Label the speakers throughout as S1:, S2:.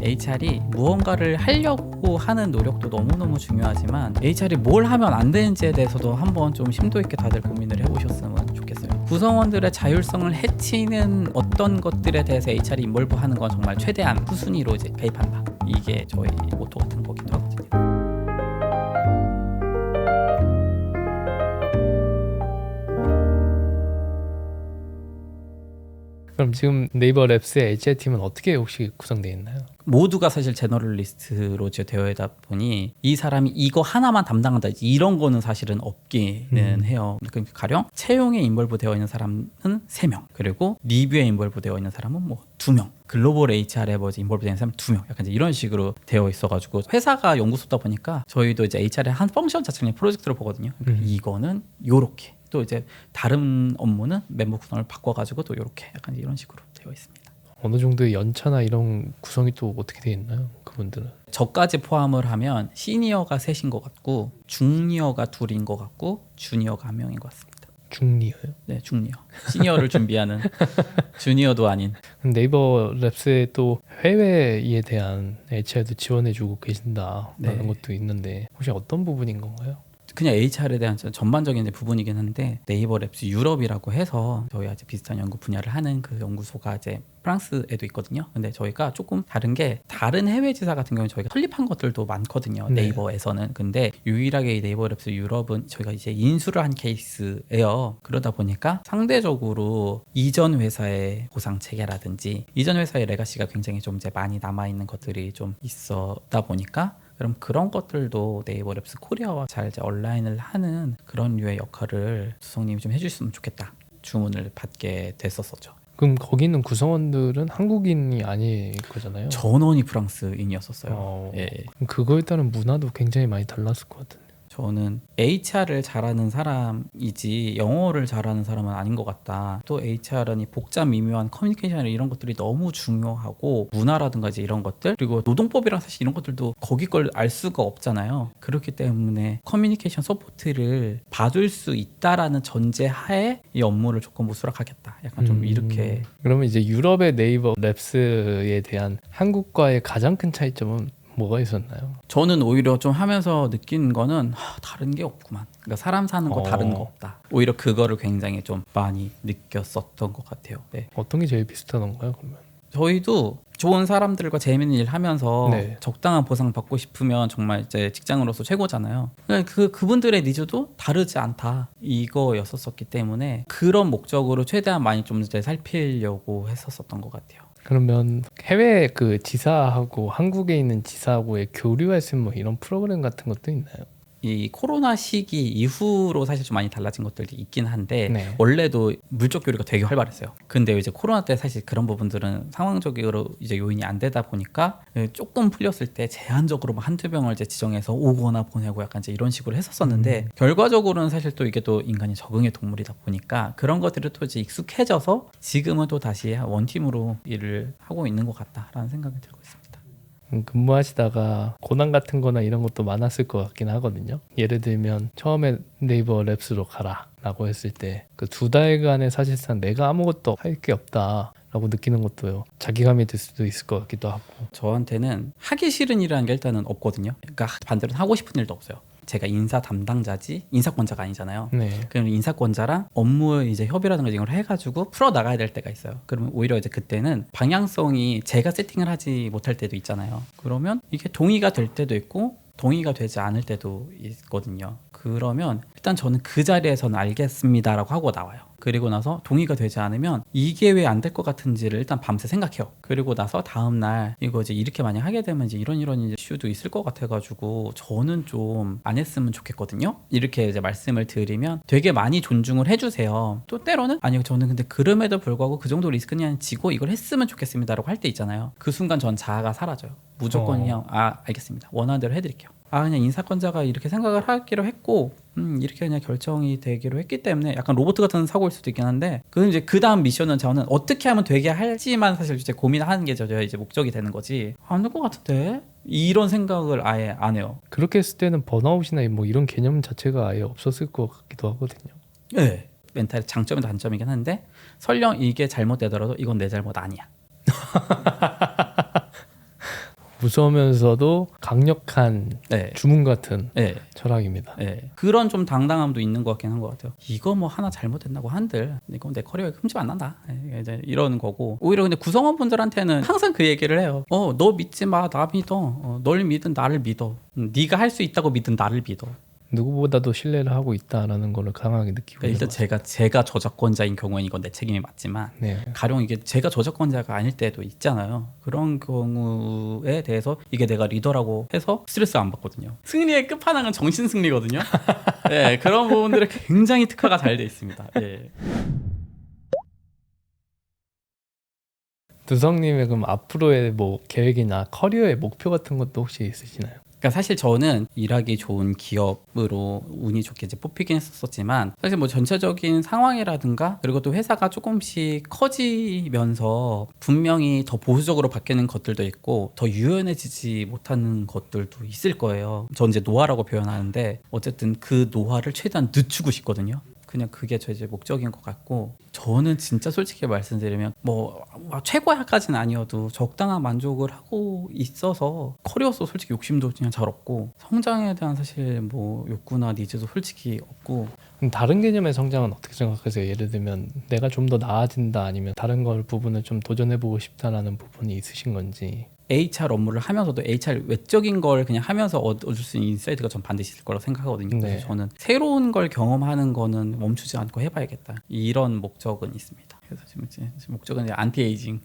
S1: HR이 무언가를 하려고 하는 노력도 너무너무 중요하지만 HR이 뭘 하면 안 되는지에 대해서도 한번 좀 심도 있게 다들 고민을 해보셨으면 좋겠어요. 구성원들의 자율성을 해치는 어떤 것들에 대해서 HR이 인볼브하는 건 정말 최대한 후순위로 이제 개입한다. 이게 저희 모토 같은 거기도 하거든요.
S2: 그럼 지금 네이버 랩스의 HR 팀은 어떻게 혹시 구성되어 있나요?
S1: 모두가 사실 제너럴리스트로 되어 있다 보니 이 사람이 이거 하나만 담당한다 이런 거는 사실은 없기는 해요. 그러니까 가령 채용에 인볼브 되어 있는 사람은 3명, 그리고 리뷰에 인볼브 되어 있는 사람은 뭐 2명, 글로벌 HR에 인볼브 되는 사람은 2명, 약간 이제 이런 식으로 되어 있어가지고 회사가 연구소다 보니까 저희도 이제 HR의 한 펑션 자체를 프로젝트로 보거든요. 그러니까 이거는 요렇게, 또 이제 다른 업무는 멤버 구성을 바꿔가지고 또 요렇게 약간 이런 식으로 되어 있습니다.
S2: 어느 정도의 연차나 이런 구성이 또 어떻게 되어 있나요? 그분들은?
S1: 저까지 포함을 하면 시니어가 3인 것 같고 중니어가 2인 것 같고 주니어가 1명인 것 같습니다.
S2: 중니어요?
S1: 네, 중니어. 시니어를 준비하는 주니어도 아닌.
S2: 네이버 랩스에 또 해외에 대한 HR도 지원해주고 계신다라는
S1: 네.
S2: 것도 있는데 혹시 어떤 부분인 건가요?
S1: 그냥 HR에 대한 전반적인 부분이긴 한데 네이버 랩스 유럽이라고 해서 저희가 이제 비슷한 연구 분야를 하는 그 연구소가 이제 프랑스에도 있거든요. 근데 저희가 조금 다른 게, 다른 해외 지사 같은 경우는 저희가 설립한 것들도 많거든요.
S2: 네.
S1: 네이버에서는. 근데 유일하게 이 네이버 랩스 유럽은 저희가 이제 인수를 한 케이스예요. 그러다 보니까 상대적으로 이전 회사의 보상 체계라든지 이전 회사의 레가시가 굉장히 좀 이제 많이 남아 있는 것들이 좀 있었다 보니까, 그럼 그런 것들도 네이버 랩스 코리아와 잘 이제 얼라인을 하는 그런 류의 역할을 수성님이 좀 해주셨으면 좋겠다 주문을 받게 됐었었죠.
S2: 그럼 거기 있는 구성원들은 한국인이 아닐 거잖아요.
S1: 전원이 프랑스인이었었어요. 예.
S2: 그럼 그거에 따른 문화도 굉장히 많이 달랐을 것 같은데.
S1: 저는 HR을 잘하는 사람이지 영어를 잘하는 사람은 아닌 것 같다. 또 HR은 이 복잡 미묘한 커뮤니케이션 이런 것들이 너무 중요하고, 문화라든가 이제 이런 것들, 그리고 노동법이랑 사실 이런 것들도 거기 걸 알 수가 없잖아요. 그렇기 때문에 커뮤니케이션 서포트를 봐줄 수 있다라는 전제 하에 이 업무를 조금 수락하겠다. 약간 좀 이렇게.
S2: 그러면 이제 유럽의 네이버 랩스에 대한 한국과의 가장 큰 차이점은 뭐가 있었나요?
S1: 저는 오히려 좀 하면서 느낀 거는 다른 게 없구만. 그러니까 사람 사는 거 다른 거 없다. 오히려 그거를 굉장히 좀 많이 느꼈었던 것 같아요. 네.
S2: 어떤 게 제일 비슷하던가요? 그러면?
S1: 저희도 좋은 사람들과 재밌는 일 하면서
S2: 네.
S1: 적당한 보상 받고 싶으면 정말 이제 직장으로서 최고잖아요. 그러니까 그분들의 니즈도 다르지 않다 이거였었기 때문에 그런 목적으로 최대한 많이 좀 이제 살피려고 했었던 것 같아요.
S2: 그러면 해외 그 지사하고 한국에 있는 지사하고의 교류할 수 있는 뭐 이런 프로그램 같은 것도 있나요?
S1: 이 코로나 시기 이후로 사실 좀 많이 달라진 것들이 있긴 한데
S2: 네.
S1: 원래도 물적 교류가 되게 활발했어요. 근데 이제 코로나 때 사실 그런 부분들은 상황적으로 이제 요인이 안 되다 보니까 조금 풀렸을 때 제한적으로 뭐 한두 명을 이제 지정해서 오거나 보내고 약간 이제 이런 식으로 했었었는데 결과적으로는 사실 또 이게 또 인간이 적응의 동물이다 보니까 그런 것들이 또 이제 익숙해져서 지금은 또 다시 원팀으로 일을 하고 있는 것 같다라는 생각이 들고 있습니다.
S2: 근무하시다가 고난 같은 거나 이런 것도 많았을 것 같긴 하거든요. 예를 들면 처음에 네이버 랩스로 가라 라고 했을 때 그 2달간의 사실상 내가 아무것도 할 게 없다 라고 느끼는 것도 자기감이 들 수도 있을 것 같기도 하고.
S1: 저한테는 하기 싫은 일이라는 게 일단은 없거든요. 그러니까 반대로 하고 싶은 일도 없어요. 제가 인사 담당자지 인사권자가 아니잖아요.
S2: 네.
S1: 그럼 인사권자랑 업무 이제 협의라든가 이런 걸 해가지고 풀어 나가야 될 때가 있어요. 그러면 오히려 이제 그때는 방향성이 제가 세팅을 하지 못할 때도 있잖아요. 그러면 이게 동의가 될 때도 있고 동의가 되지 않을 때도 있거든요. 그러면 일단 저는 그 자리에서는 알겠습니다라고 하고 나와요. 그리고 나서 동의가 되지 않으면 이게 왜 안 될 것 같은지를 일단 밤새 생각해요. 그리고 나서 다음날 이거 이제 이렇게 만약 하게 되면 이제 이런 이슈도 있을 것 같아가지고 저는 좀 안 했으면 좋겠거든요. 이렇게 이제 말씀을 드리면 되게 많이 존중을 해주세요. 또 때로는 아니요 저는 근데 그럼에도 불구하고 그 정도 리스크는 지고 이걸 했으면 좋겠습니다라고 할 때 있잖아요. 그 순간 전 자아가 사라져요. 무조건 그냥 알겠습니다. 원하는 대로 해드릴게요. 그냥 인사권자가 이렇게 생각을 하기로 했고 이렇게 그냥 결정이 되기로 했기 때문에 약간 로봇 같은 사고일 수도 있긴 한데 그건 이제 그 다음 미션은 저는 어떻게 하면 되게 할지만 사실 이제 고민하는 게 저의 이제 목적이 되는 거지 안 될 것 같은데 이런 생각을 아예 안 해요.
S2: 그렇게 했을 때는 번아웃이나 뭐 이런 개념 자체가 아예 없었을 것 같기도 하거든요.
S1: 네. 멘탈의 장점이도 단점이긴 한데 설령 이게 잘못되더라도 이건 내 잘못 아니야.
S2: 무서우면서도 강력한
S1: 네.
S2: 주문 같은
S1: 네.
S2: 철학입니다.
S1: 네. 그런 좀 당당함도 있는 것 같긴 한 것 같아요. 이거 뭐 하나 잘못됐다고 한들 이건 내 커리어에 흠집 안 난다. 네. 이제 이러는 거고 오히려 근데 구성원분들한테는 항상 그 얘기를 해요. 너 믿지 마, 나 믿어. 널 믿은 나를 믿어. 네가 할 수 있다고 믿은 나를 믿어.
S2: 누구보다도 신뢰를 하고 있다라는 거를 강하게 느끼고
S1: 그러니까 일단
S2: 있는
S1: 제가 저작권자인 경우에는 이건 내 책임이 맞지만
S2: 네.
S1: 가령 이게 제가 저작권자가 아닐 때도 있잖아요. 그런 경우에 대해서 이게 내가 리더라고 해서 스트레스 안 받거든요. 승리의 끝판왕은 정신 승리거든요. 네, 그런 부분들에 굉장히 특화가 잘 돼 있습니다. 예.
S2: 두성님의 그럼 앞으로의 뭐 계획이나 커리어의 목표 같은 것도 혹시 있으시나요?
S1: 그러니까 사실 저는 일하기 좋은 기업으로 운이 좋게 이제 뽑히긴 했었지만 사실 뭐 전체적인 상황이라든가 그리고 또 회사가 조금씩 커지면서 분명히 더 보수적으로 바뀌는 것들도 있고 더 유연해지지 못하는 것들도 있을 거예요. 전 이제 노화라고 표현하는데 어쨌든 그 노화를 최대한 늦추고 싶거든요. 그냥 그게 저 이제 목적인 것 같고 저는 진짜 솔직히 말씀드리면 뭐 최고야까지는 아니어도 적당한 만족을 하고 있어서 커리어도 솔직히 욕심도 그냥 잘 없고 성장에 대한 사실 뭐 욕구나 니즈도 솔직히 없고.
S2: 그럼 다른 개념의 성장은 어떻게 생각하세요? 예를 들면 내가 좀 더 나아진다 아니면 다른 걸 부분을 좀 도전해보고 싶다라는 부분이 있으신 건지.
S1: HR 업무를 하면서도 HR 외적인 걸 그냥 하면서 얻을 수 있는 인사이트가 전 반드시 있을 거라고 생각하거든요.
S2: 네.
S1: 그래서 저는 새로운 걸 경험하는 거는 멈추지 않고 해봐야겠다. 이런 목적은 있습니다. 그래서 지금 목적은 이제 안티에이징.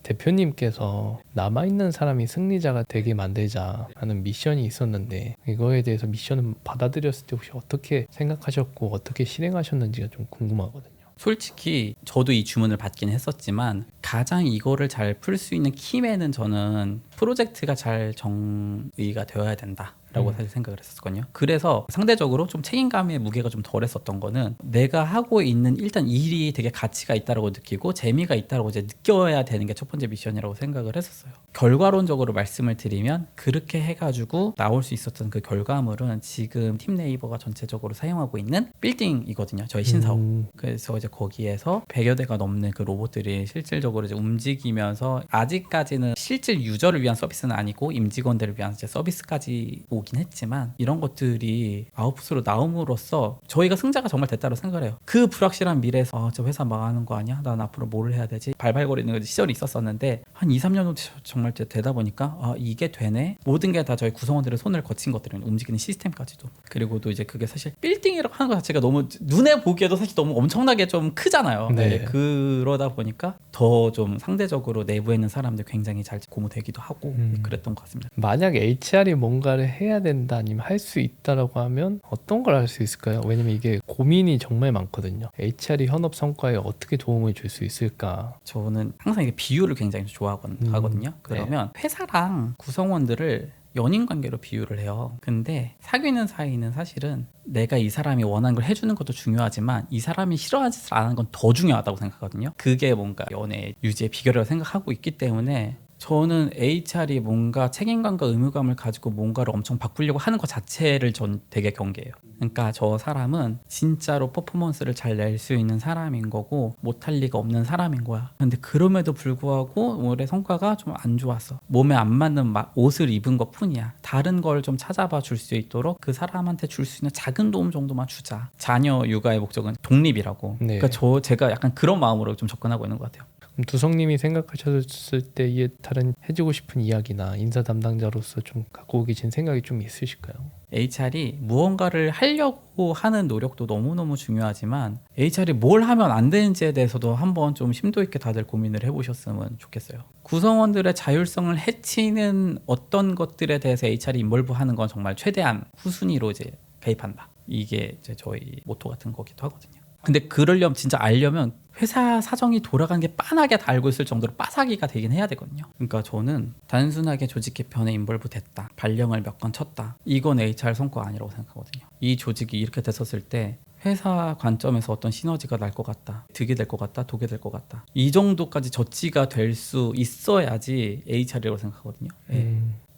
S2: 대표님께서 남아있는 사람이 승리자가 되게 만들자 하는 미션이 있었는데 이거에 대해서 미션을 받아들였을 때 혹시 어떻게 생각하셨고 어떻게 실행하셨는지가 좀 궁금하거든요.
S1: 솔직히 저도 이 주문을 받긴 했었지만 가장 이거를 잘 풀 수 있는 키맨은 저는 프로젝트가 잘 정의가 되어야 된다 라고 사실 생각을 했었거든요. 그래서 상대적으로 좀 책임감의 무게가 좀 덜했었던 거는 내가 하고 있는 일단 일이 되게 가치가 있다고 느끼고 재미가 있다고 이제 느껴야 되는 게 첫 번째 미션이라고 생각을 했었어요. 결과론적으로 말씀을 드리면 그렇게 해가지고 나올 수 있었던 그 결과물은 지금 팀 네이버가 전체적으로 사용하고 있는 빌딩이거든요. 저희 신사업. 그래서 이제 거기에서 100여 대가 넘는 그 로봇들이 실질적으로 이제 움직이면서 아직까지는 실질 유저를 위한 서비스는 아니고 임직원들을 위한 이제 서비스까지 오긴 했지만 이런 것들이 아웃풋으로 나옴으로써 저희가 승자가 정말 됐다고 생각을 해요. 그 불확실한 미래에서 저 회사 망하는 거 아니야? 난 앞으로 뭘 해야 되지? 발발거리는 시절이 있었었는데 한 2, 3년 정도 정말 되다 보니까 이게 되네? 모든 게 다 저희 구성원들의 손을 거친 것들은 움직이는 시스템까지도. 그리고 또 이제 그게 사실 빌딩이라고 하는 것 자체가 너무 눈에 보기에도 사실 너무 엄청나게 좀 크잖아요.
S2: 네.
S1: 그러다 보니까 더 좀 상대적으로 내부에 있는 사람들 굉장히 잘 고무되기도 하고 그랬던 것 같습니다.
S2: 만약 HR이 뭔가를 해야 된다 아니면 할 수 있다라고 하면 어떤 걸 할 수 있을까요? 왜냐면 이게 고민이 정말 많거든요. HR이 현업 성과에 어떻게 도움을 줄 수 있을까?
S1: 저는 항상 이게 비유를 굉장히 좋아하거든요. 그러면 회사랑 구성원들을 연인 관계로 비유를 해요. 근데 사귀는 사이는 사실은 내가 이 사람이 원하는 걸 해주는 것도 중요하지만 이 사람이 싫어하지 않은 건 더 중요하다고 생각하거든요. 그게 뭔가 연애 유지의 비결이라고 생각하고 있기 때문에 저는 HR이 뭔가 책임감과 의무감을 가지고 뭔가를 엄청 바꾸려고 하는 것 자체를 전 되게 경계해요. 그러니까 저 사람은 진짜로 퍼포먼스를 잘 낼 수 있는 사람인 거고 못할 리가 없는 사람인 거야. 근데 그럼에도 불구하고 올해 성과가 좀 안 좋았어. 몸에 안 맞는 옷을 입은 것 뿐이야. 다른 걸 좀 찾아봐 줄 수 있도록 그 사람한테 줄 수 있는 작은 도움 정도만 주자. 자녀 육아의 목적은 독립이라고.
S2: 네.
S1: 그러니까 제가 약간 그런 마음으로 좀 접근하고 있는 것 같아요.
S2: 그럼 두성님이 생각하셨을 때 이에 다른 해주고 싶은 이야기나 인사 담당자로서 좀 갖고 계신 생각이 좀 있으실까요?
S1: HR이 무언가를 하려고 하는 노력도 너무너무 중요하지만 HR이 뭘 하면 안 되는지에 대해서도 한번 좀 심도 있게 다들 고민을 해보셨으면 좋겠어요. 구성원들의 자율성을 해치는 어떤 것들에 대해서 HR이 인볼브하는 건 정말 최대한 후순위로 이제 개입한다. 이게 이제 저희 모토 같은 거기도 하거든요. 근데 그러려면 진짜 알려면 회사 사정이 돌아가는 게 빤하게 다 알고 있을 정도로 빠삭이가 되긴 해야 되거든요. 그러니까 저는 단순하게 조직 개편에 인볼브 됐다, 발령을 몇 건 쳤다, 이건 HR 성과 아니라고 생각하거든요. 이 조직이 이렇게 됐었을 때 회사 관점에서 어떤 시너지가 날 것 같다, 득이 될 것 같다, 독이 될 것 같다, 이 정도까지 저치가 될 수 있어야지 HR이라고 생각하거든요.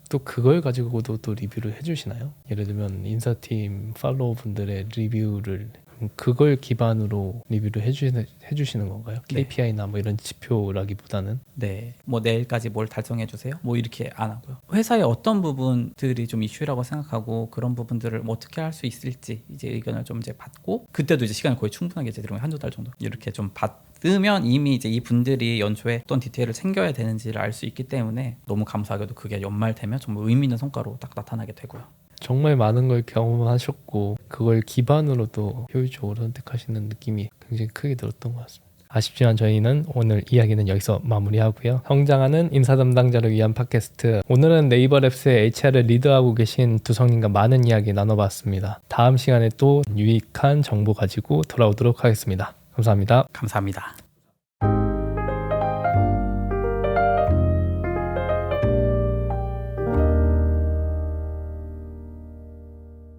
S2: 또 그걸 가지고도 또 리뷰를 해주시나요? 예를 들면 인사팀 팔로워 분들의 리뷰를 그럼 그걸 기반으로 리뷰를 해주시는 건가요?
S1: 네.
S2: KPI나 뭐 이런 지표라기보다는.
S1: 네, 뭐 내일까지 뭘 달성해 주세요. 뭐 이렇게 안 하고요. 회사의 어떤 부분들이 좀 이슈라고 생각하고 그런 부분들을 뭐 어떻게 할 수 있을지 이제 의견을 좀 이제 받고 그때도 이제 시간을 거의 충분하게 이제 들으면 한두 달 정도 이렇게 좀 받으면 이미 이제 이 분들이 연초에 어떤 디테일을 챙겨야 되는지를 알 수 있기 때문에 너무 감사하게도 그게 연말 되면 정말 의미 있는 성과로 딱 나타나게 되고요.
S2: 정말 많은 걸 경험하셨고 그걸 기반으로도 효율적으로 선택하시는 느낌이 굉장히 크게 들었던 것 같습니다. 아쉽지만 저희는 오늘 이야기는 여기서 마무리하고요. 성장하는 인사 담당자를 위한 팟캐스트, 오늘은 네이버랩스의 HR을 리드하고 계신 두성님과 많은 이야기 나눠봤습니다. 다음 시간에 또 유익한 정보 가지고 돌아오도록 하겠습니다. 감사합니다.
S1: 감사합니다.